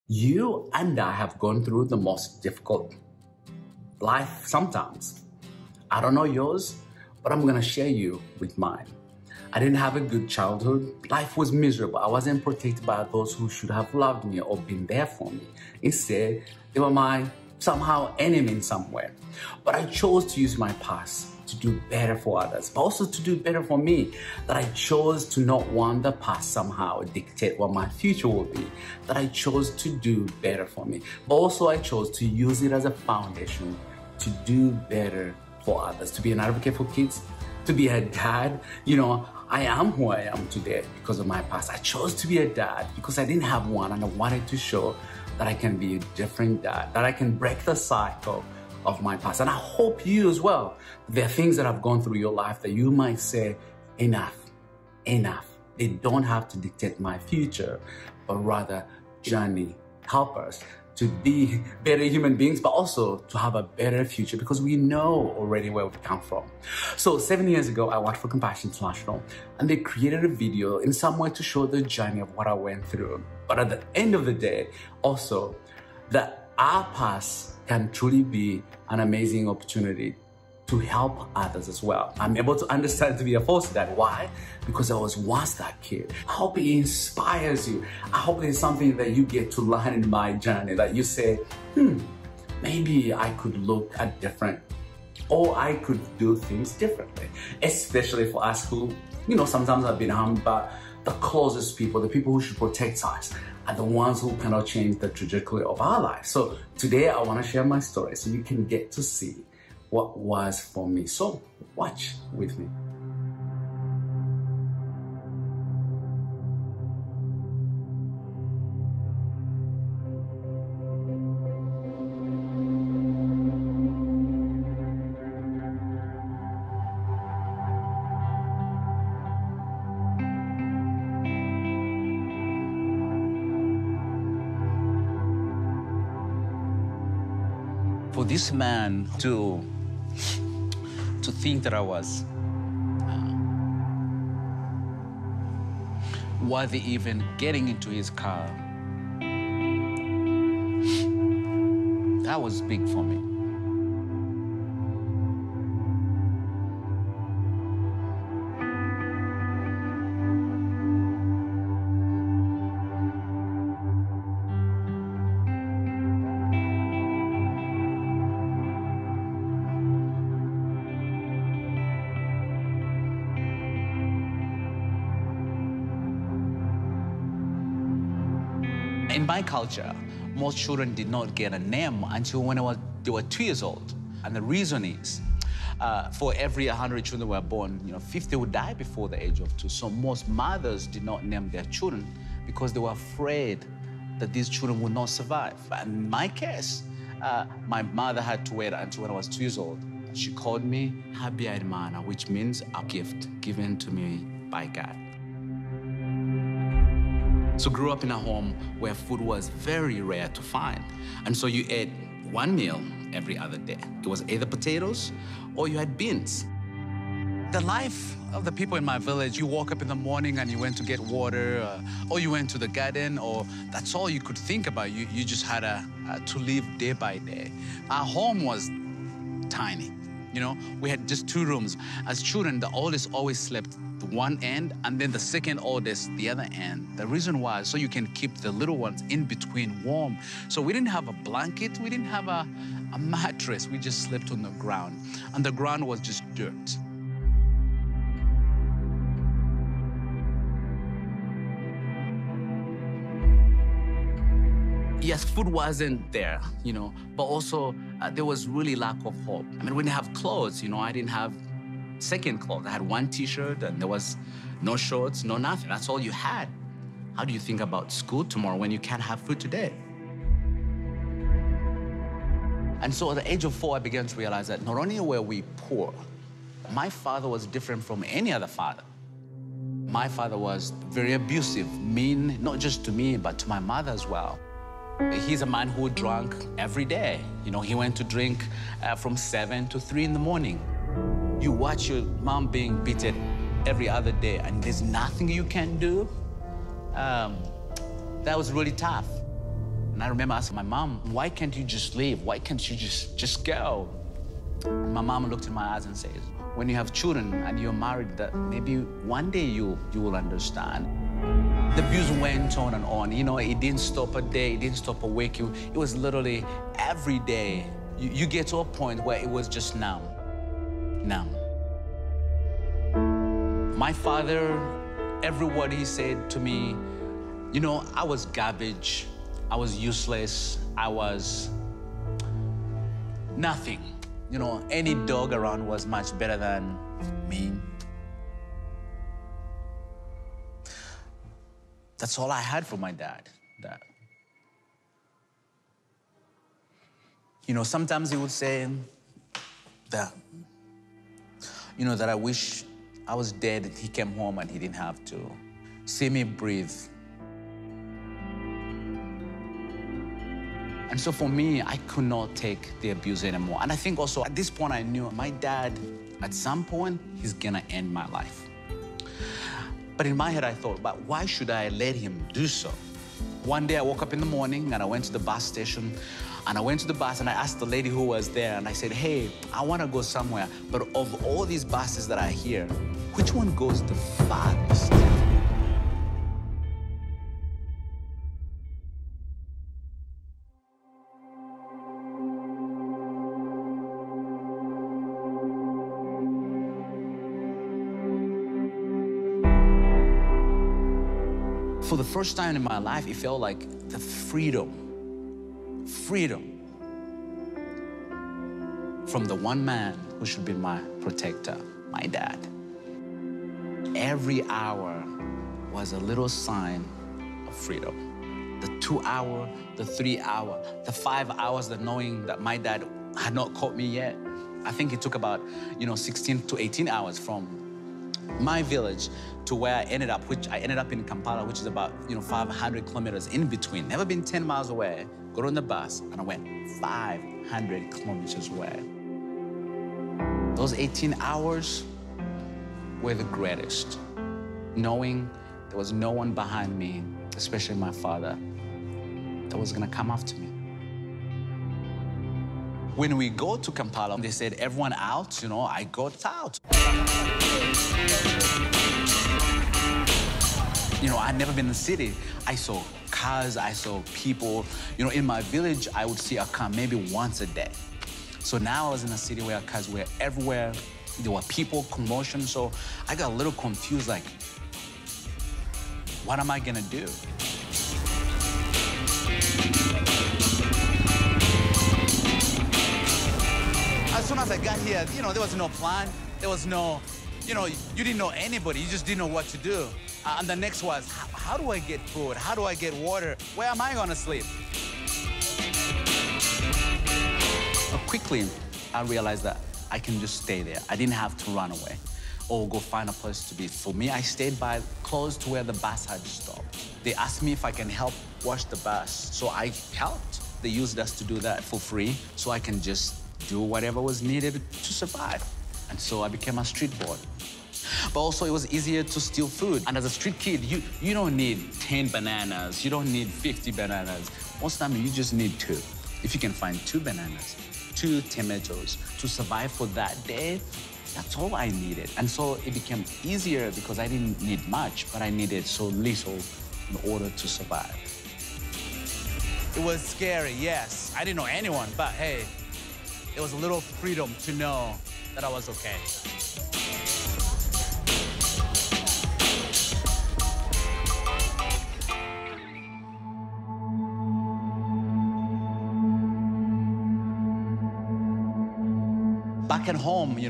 You and I have gone through the most difficult life sometimes. I don't know yours, but I'm gonna share you with mine. I didn't have a good childhood. Life was miserable. I wasn't protected by those who should have loved me or been there for me. Instead, they were my somehow enemy in some way. But I chose to use my past to do better for others, but also to do better for me. That I chose to not want the past somehow dictate what my future will be. That I chose to do better for me. But also I chose to use it as a foundation to do better for others, to be an advocate for kids, to be a dad. You know, I am who I am today because of my past. I chose to be a dad because I didn't have one, and I wanted to show that I can be a different dad, that I can break the cycle of my past. And I hope you as well. There are things that have gone through your life that you might say, enough, enough. They don't have to dictate my future, but rather journey, help us to be better human beings, but also to have a better future because we know already where we've come from. So 7 years ago, I worked for Compassion International, and they created a video in some way to show the journey of what I went through. But at the end of the day, also, that our past can truly be an amazing opportunity to help others as well. I'm able to understand to be a foster dad. Why? Because I was once that kid. I hope it inspires you. I hope there's something that you get to learn in my journey that you say, maybe I could look at different, or I could do things differently. Especially for us who, you know, sometimes have been harmed, but the closest people, the people who should protect us, are the ones who cannot change the trajectory of our lives. So today I want to share my story so you can get to see what was for me. So watch with me. For this man to think that I was worthy even getting into his car, that was big for me. In my culture, most children did not get a name until when they were 2 years old. And the reason is, for every 100 children were born, 50 would die before the age of 2. So most mothers did not name their children because they were afraid that these children would not survive. And in my case, my mother had to wait until when I was 2 years old. She called me 𝗕𝗲𝘁'𝗏, which means a gift given to me by God. So grew up in a home where food was very rare to find. And so you ate one meal every other day. It was either potatoes or you had beans. The life of the people in my village, you woke up in the morning and you went to get water, or you went to the garden, or that's all you could think about. You just had to live day by day. Our home was tiny. We had just 2 rooms. As children, the oldest always slept one end, and then the second oldest the other end. The reason why, so you can keep the little ones in between warm. So we didn't have a blanket, we didn't have a mattress, we just slept on the ground. And the ground was just dirt. Yes, food wasn't there, but also there was really lack of hope. I mean, we didn't have clothes, I didn't have second clothes. I had one T-shirt and there was no shorts, no nothing. That's all you had. How do you think about school tomorrow when you can't have food today? And so at the age of 4, I began to realize that not only were we poor, my father was different from any other father. My father was very abusive, mean, not just to me, but to my mother as well. He's a man who drank every day. He went to drink from 7 to 3 in the morning. You watch your mom being beaten every other day and there's nothing you can do. That was really tough. And I remember asking my mom, why can't you just leave? Why can't you just go? And my mom looked in my eyes and said, when you have children and you're married, that maybe one day you will understand. The abuse went on and on. You know, it didn't stop a day, it didn't stop a week. It was literally every day. You get to a point where it was just numb. Numb. My father, every word he said to me, you know, I was garbage, I was useless, I was nothing. You know, any dog around was much better than me. That's all I had from my dad. That. You know, sometimes he would say that, you know, that I wish I was dead and he came home and he didn't have to see me breathe. And so for me, I could not take the abuse anymore. And I think also at this point, I knew my dad, at some point, he's gonna end my life. But in my head, I thought, but why should I let him do so? One day I woke up in the morning and I went to the bus station and I went to the bus and I asked the lady who was there and I said, hey, I wanna go somewhere, but of all these buses that are here, which one goes the farthest? For the first time in my life, it felt like the freedom from the one man who should be my protector, my dad. Every hour was a little sign of freedom. The 2 hour, the 3 hour, the 5 hours, the knowing that my dad had not caught me yet. I think it took about, 16 to 18 hours from my village to where I ended up, which I ended up in Kampala, which is about 500 kilometers in between. Never been 10 miles away. Got on the bus and I went 500 kilometers away. Those 18 hours were the greatest. Knowing there was no one behind me, especially my father, that was gonna come after me. When we go to Kampala, they said, everyone out, I got out. I'd never been in the city. I saw cars, I saw people. In my village, I would see a car maybe once a day. So now I was in a city where cars were everywhere. There were people, commotion, so I got a little confused, like, what am I gonna do? As soon as I got here, there was no plan. There was no, you didn't know anybody. You just didn't know what to do. And the next was, how do I get food? How do I get water? Where am I gonna sleep? Quickly, I realized that I can just stay there. I didn't have to run away or go find a place to be. For me, I stayed close to where the bus had stopped. They asked me if I can help wash the bus, so I helped. They used us to do that for free, so I can just do whatever was needed to survive. And so I became a street boy. But also, it was easier to steal food. And as a street kid, you don't need 10 bananas. You don't need 50 bananas. Most of the time, you just need 2. If you can find 2 bananas, 2 tomatoes to survive for that day, that's all I needed. And so it became easier because I didn't need much, but I needed so little in order to survive. It was scary, yes. I didn't know anyone, but hey, it was a little freedom to know that I was okay. Back at home, you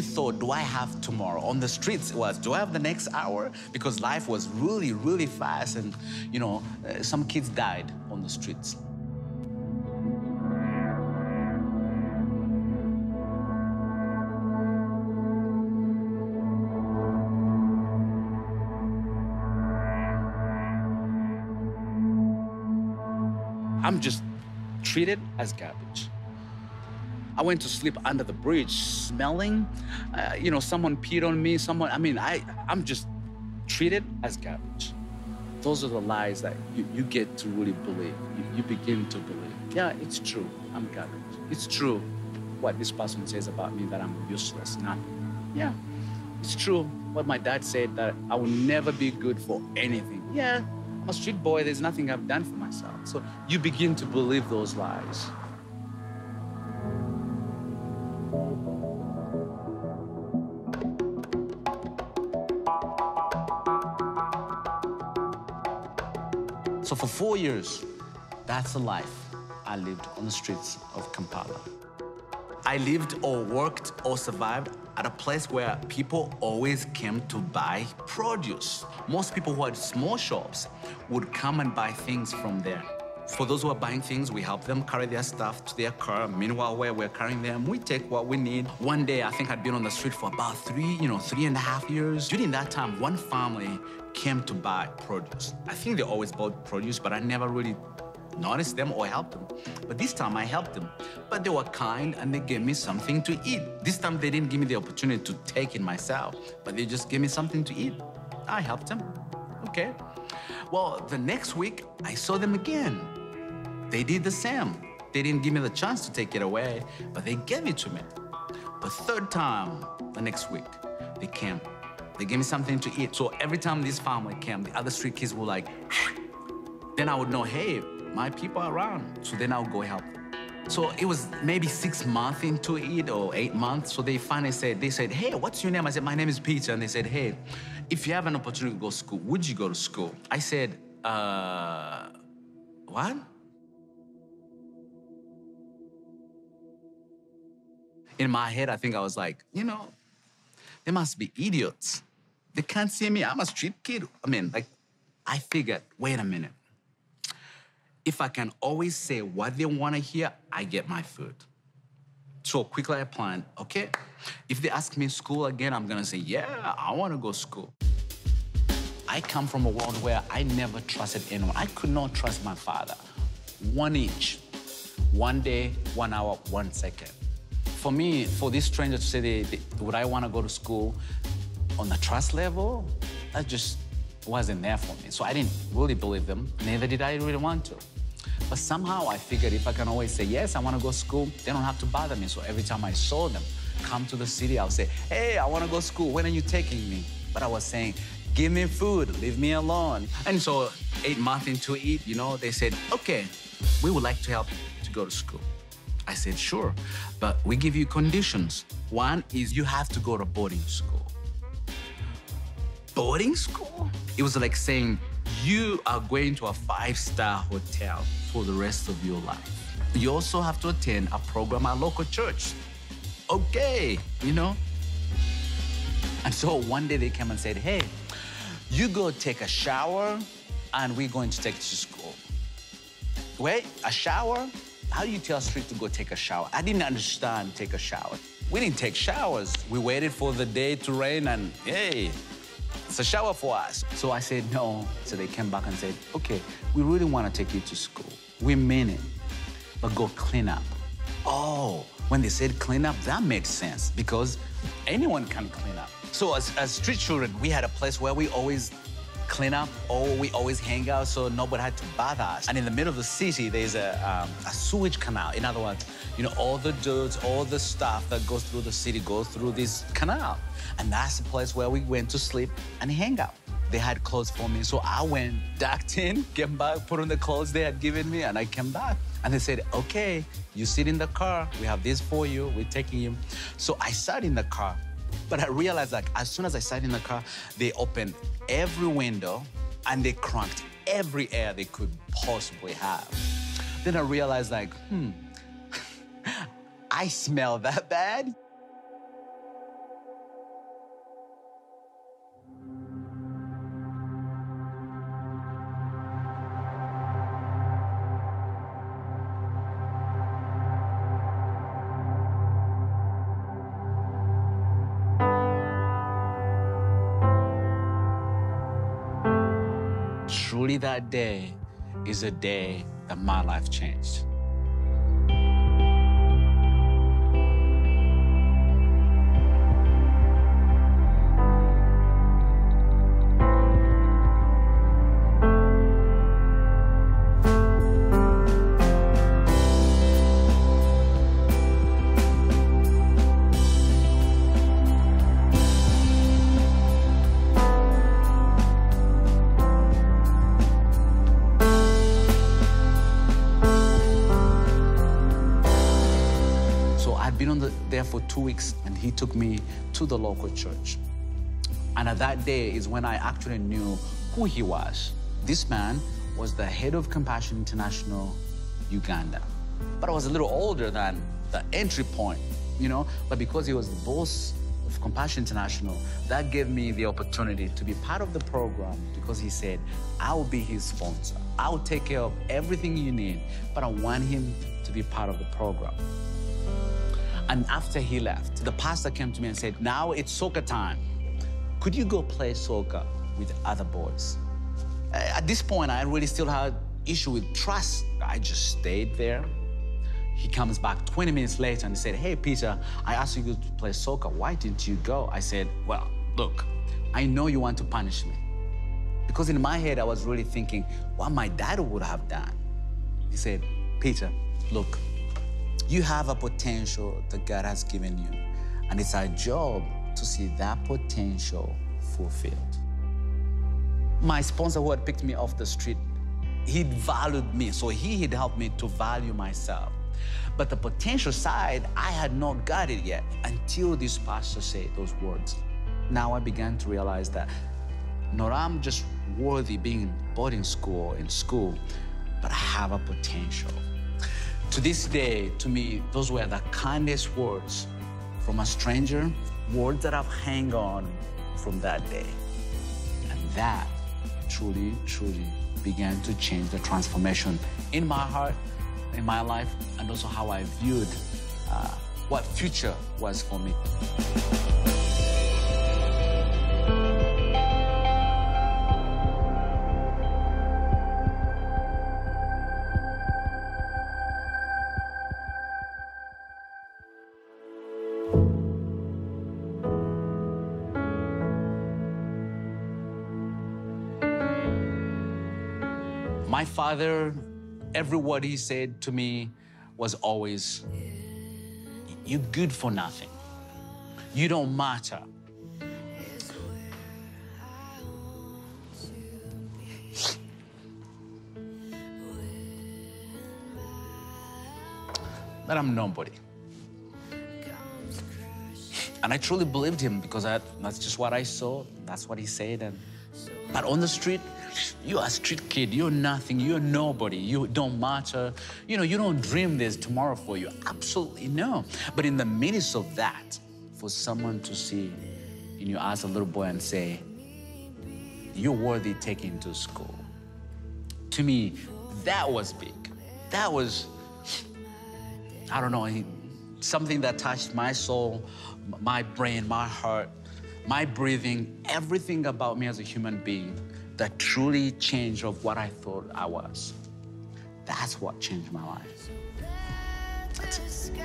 thought, do I have tomorrow? On the streets, it was, do I have the next hour? Because life was really, really fast, and, some kids died on the streets. I'm just treated as garbage. I went to sleep under the bridge, smelling, someone peed on me, I'm just treated as garbage. those are the lies that you get to really believe. You begin to believe. Yeah, it's true. I'm garbage. It's true what this person says about me, that I'm useless, nothing. Yeah, it's true what my dad said, that I will never be good for anything. Yeah, I'm a street boy. There's nothing I've done for myself. So you begin to believe those lies. So for 4 years, that's the life I lived on the streets of Kampala. I lived or worked or survived at a place where people always came to buy produce. Most people who had small shops would come and buy things from there. For those who are buying things, we help them carry their stuff to their car. Meanwhile, where we're carrying them, we take what we need. One day, I think I'd been on the street for about 3.5 years. During that time, one family came to buy produce. I think they always bought produce, but I never really noticed them or helped them. But this time I helped them. But they were kind and they gave me something to eat. This time they didn't give me the opportunity to take it myself, but they just gave me something to eat. I helped them. Okay. Well, the next week I saw them again. They did the same. They didn't give me the chance to take it away, but they gave it to me. The third time, the next week, they came. They gave me something to eat. So every time this family came, the other street kids were like, then I would know, hey, my people are around. So then I would go help them. So it was maybe 6 months into it or 8 months. So they finally said, hey, what's your name? I said, my name is Peter. And they said, hey, if you have an opportunity to go to school, would you go to school? I said, what? In my head, I think I was like, they must be idiots. They can't see me. I'm a street kid. I figured, wait a minute. If I can always say what they want to hear, I get my food. So quickly I planned, okay, if they ask me school again, I'm going to say, yeah, I want to go to school. I come from a world where I never trusted anyone. I could not trust my father. 1 inch, 1 day, 1 hour, 1 second. For me, for this stranger to say, would I want to go to school on the trust level, that just wasn't there for me. So I didn't really believe them. Neither did I really want to. But somehow I figured if I can always say, yes, I want to go to school, they don't have to bother me. So every time I saw them come to the city, I would say, hey, I want to go to school. When are you taking me? But I was saying, give me food, leave me alone. And so 8 months into it, they said, okay, we would like to help you to go to school. I said, sure, but we give you conditions. One is you have to go to boarding school. Boarding school? It was like saying, you are going to a 5-star hotel for the rest of your life. You also have to attend a program at a local church. Okay, And so one day they came and said, hey, you go take a shower and we're going to take you to school. Wait, a shower? How do you tell a street to go take a shower? I didn't understand take a shower. We didn't take showers. We waited for the day to rain and, hey, it's a shower for us. So I said, no. So they came back and said, okay, we really want to take you to school. We mean it, but go clean up. Oh, when they said clean up, that made sense because anyone can clean up. So as street children, we had a place where we always clean up or we always hang out so nobody had to bother us. And in the middle of the city, there's a sewage canal. In other words, all the dirt, all the stuff that goes through the city goes through this canal. And that's the place where we went to sleep and hang out. They had clothes for me, so I went, ducked in, came back, put on the clothes they had given me, and I came back. And they said, okay, you sit in the car. We have this for you. We're taking you. So I sat in the car. But I realized, as soon as I sat in the car, they opened every window and they cranked every air they could possibly have. Then I realized, I smell that bad. Truly, that day is a day that my life changed. I'd been there for 2 weeks, and he took me to the local church. And at that day is when I actually knew who he was. This man was the head of Compassion International Uganda. But I was a little older than the entry point, you know? But because he was the boss of Compassion International, that gave me the opportunity to be part of the program, because he said, I will be his sponsor. I will take care of everything you need, but I want him to be part of the program. And after he left, the pastor came to me and said, now it's soccer time. Could you go play soccer with other boys? At this point, I really still had issue with trust. I just stayed there. He comes back 20 minutes later and he said, hey, Peter, I asked you to play soccer. Why didn't you go? I said, well, look, I know you want to punish me. Because in my head, I was really thinking what my dad would have done. He said, Peter, look, you have a potential that God has given you, and it's our job to see that potential fulfilled. My sponsor who had picked me off the street, he valued me, so he had helped me to value myself. But the potential side, I had not got it yet until this pastor said those words. Now I began to realize that not I'm just worthy being in boarding school, in school, but I have a potential. To this day, to me, those were the kindest words from a stranger, words that I've hung on from that day. And that truly, truly began to change the transformation in my heart, in my life, and also how I viewed what future was for me. My father, every word he said to me was always, you're good for nothing. You don't matter. That I'm nobody. And I truly believed him because that's just what I saw. That's what he said. But on the street, you're a street kid. You're nothing. You're nobody. You don't matter. You know, you don't dream there's tomorrow for you. Absolutely no. But in the midst of that, for someone to see in you as a little boy and say, you're worthy taking to school. To me, that was big. That was, I don't know, something that touched my soul, my brain, my heart, my breathing, everything about me as a human being that truly changed of what I thought I was. That's what changed my life. That's it.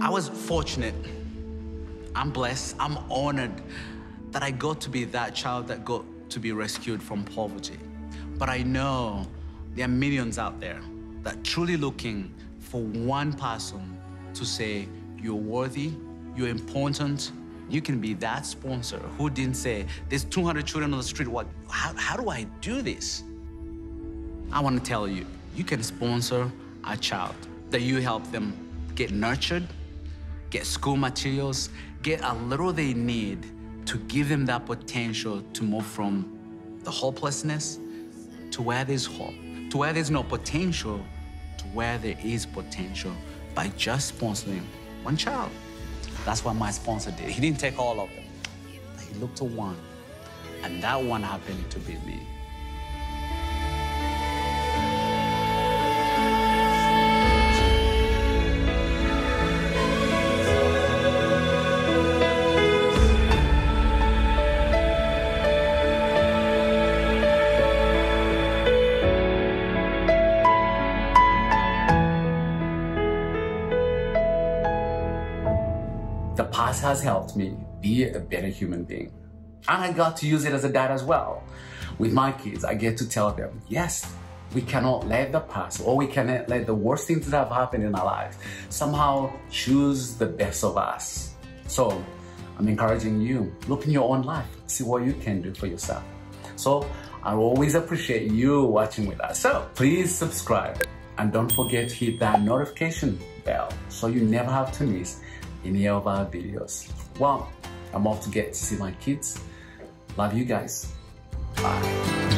I was fortunate. I'm blessed. I'm honored that I got to be that child that got to be rescued from poverty. But I know there are millions out there that are truly looking for one person to say, you're worthy, you're important, you can be that sponsor who didn't say, there's 200 children on the street, how do I do this? I want to tell you, you can sponsor a child, that you help them get nurtured, get school materials, get a little they need to give them that potential to move from the hopelessness to where there's hope, to where there's no potential, to where there is potential by just sponsoring one child. That's what my sponsor did. He didn't take all of them. He looked to one, and that one happened to be me. The past has helped me be a better human being. And I got to use it as a dad as well. With my kids, I get to tell them, yes, we cannot let the past, or we cannot let the worst things that have happened in our lives somehow choose the best of us. So I'm encouraging you, look in your own life, see what you can do for yourself. So I always appreciate you watching with us. So please subscribe and don't forget to hit that notification bell so you never have to miss any of our videos. Well, I'm off to get to see my kids. Love you guys. Bye.